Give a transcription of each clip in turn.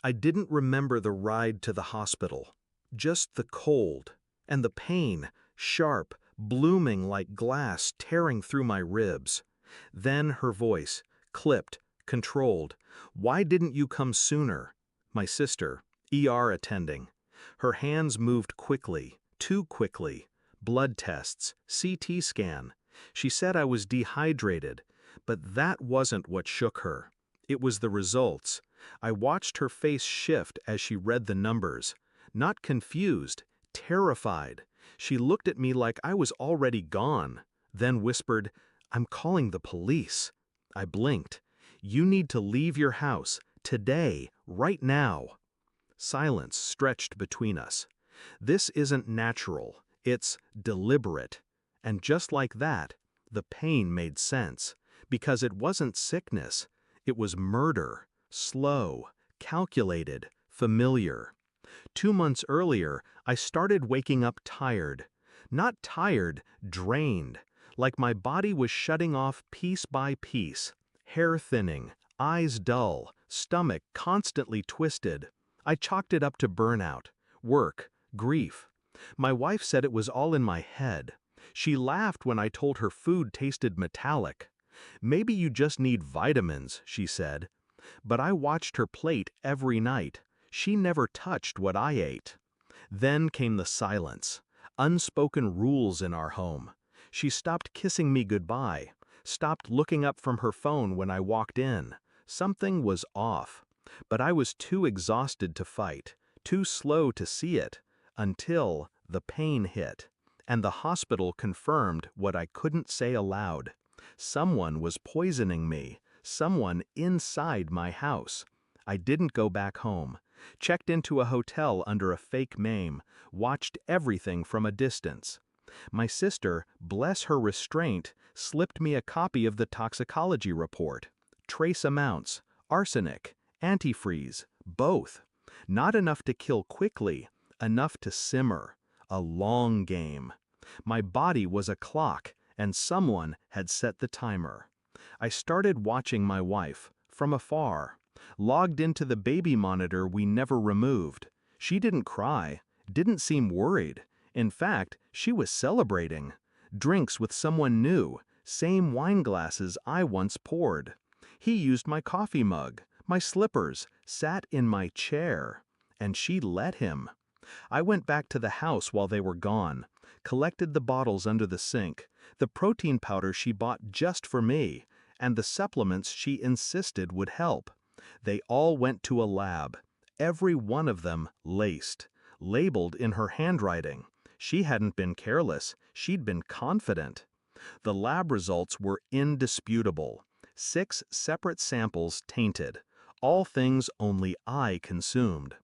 I didn't remember the ride to the hospital, just the cold and the pain, sharp, blooming like glass tearing through my ribs. Then her voice, clipped, controlled. "Why didn't you come sooner?" My sister, ER attending. Her hands moved quickly, too quickly. Blood tests, CT scan. She said I was dehydrated, but that wasn't what shook her. It was the results. I watched her face shift as she read the numbers. Not confused, terrified. She looked at me like I was already gone, then whispered, "I'm calling the police." I blinked. "You need to leave your house, today, right now." Silence stretched between us. This isn't natural, it's deliberate. And just like that, the pain made sense, because it wasn't sickness, it was murder, slow, calculated, familiar. 2 months earlier, I started waking up tired. Not tired, drained, like my body was shutting off piece by piece, hair thinning, eyes dull, stomach constantly twisted. I chalked it up to burnout, work, grief. My wife said it was all in my head. She laughed when I told her food tasted metallic. "Maybe you just need vitamins," she said. But I watched her plate every night. She never touched what I ate. Then came the silence, unspoken rules in our home. She stopped kissing me goodbye, stopped looking up from her phone when I walked in. Something was off. But I was too exhausted to fight, too slow to see it, until the pain hit. And the hospital confirmed what I couldn't say aloud. Someone was poisoning me, someone inside my house. I didn't go back home. Checked into a hotel under a fake name, watched everything from a distance. My sister, bless her restraint, slipped me a copy of the toxicology report. Trace amounts, arsenic, antifreeze, both. Not enough to kill quickly, enough to simmer. A long game. My body was a clock, and someone had set the timer. I started watching my wife, from afar. Logged into the baby monitor we never removed. She didn't cry, didn't seem worried. In fact, she was celebrating. Drinks with someone new, same wine glasses I once poured. He used my coffee mug, my slippers, sat in my chair. And she let him. I went back to the house while they were gone, collected the bottles under the sink, the protein powder she bought just for me, and the supplements she insisted would help. They all went to a lab, every one of them laced, labeled in her handwriting. She hadn't been careless, she'd been confident. The lab results were indisputable. 6 separate samples tainted, all things only I consumed.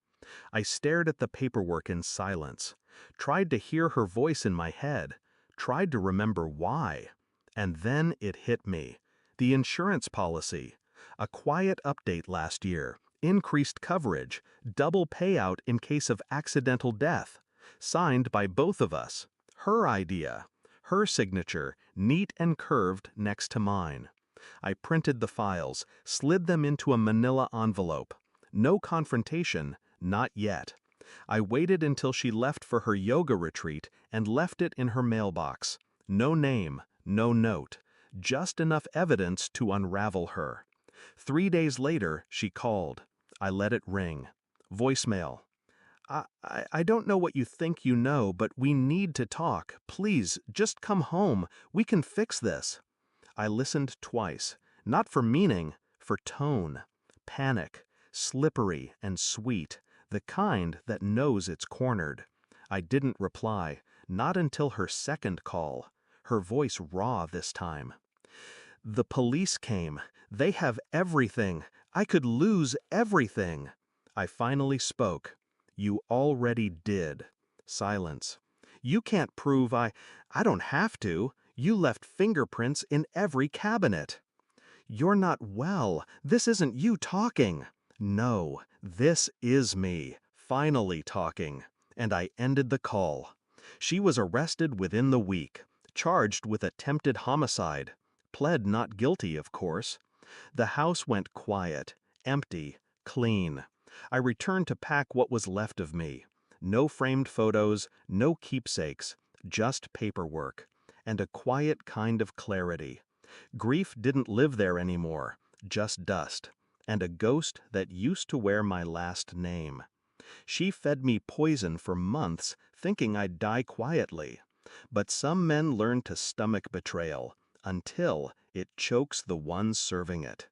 I stared at the paperwork in silence, tried to hear her voice in my head, tried to remember why. And then it hit me. The insurance policy. A quiet update last year, increased coverage, double payout in case of accidental death. Signed by both of us. Her idea. Her signature, neat and curved next to mine. I printed the files, slid them into a manila envelope. No confrontation, not yet. I waited until she left for her yoga retreat and left it in her mailbox. No name, no note, just enough evidence to unravel her. 3 days later, she called. I let it ring. Voicemail. I don't know what you think you know, but we need to talk. Please, just come home. We can fix this. I listened twice, not for meaning, for tone. Panic, slippery and sweet, the kind that knows it's cornered. I didn't reply, not until her second call, her voice raw this time. "The police came. They have everything. I could lose everything." I finally spoke. "You already did." Silence. "You can't prove I don't have to. You left fingerprints in every cabinet." "You're not well. This isn't you talking." "No, this is me, finally talking." And I ended the call. She was arrested within the week, charged with attempted homicide. Pled not guilty, of course. The house went quiet, empty, clean. I returned to pack what was left of me. No framed photos, no keepsakes, just paperwork, and a quiet kind of clarity. Grief didn't live there anymore, just dust, and a ghost that used to wear my last name. She fed me poison for months, thinking I'd die quietly. But some men learn to stomach betrayal, until it chokes the ones serving it.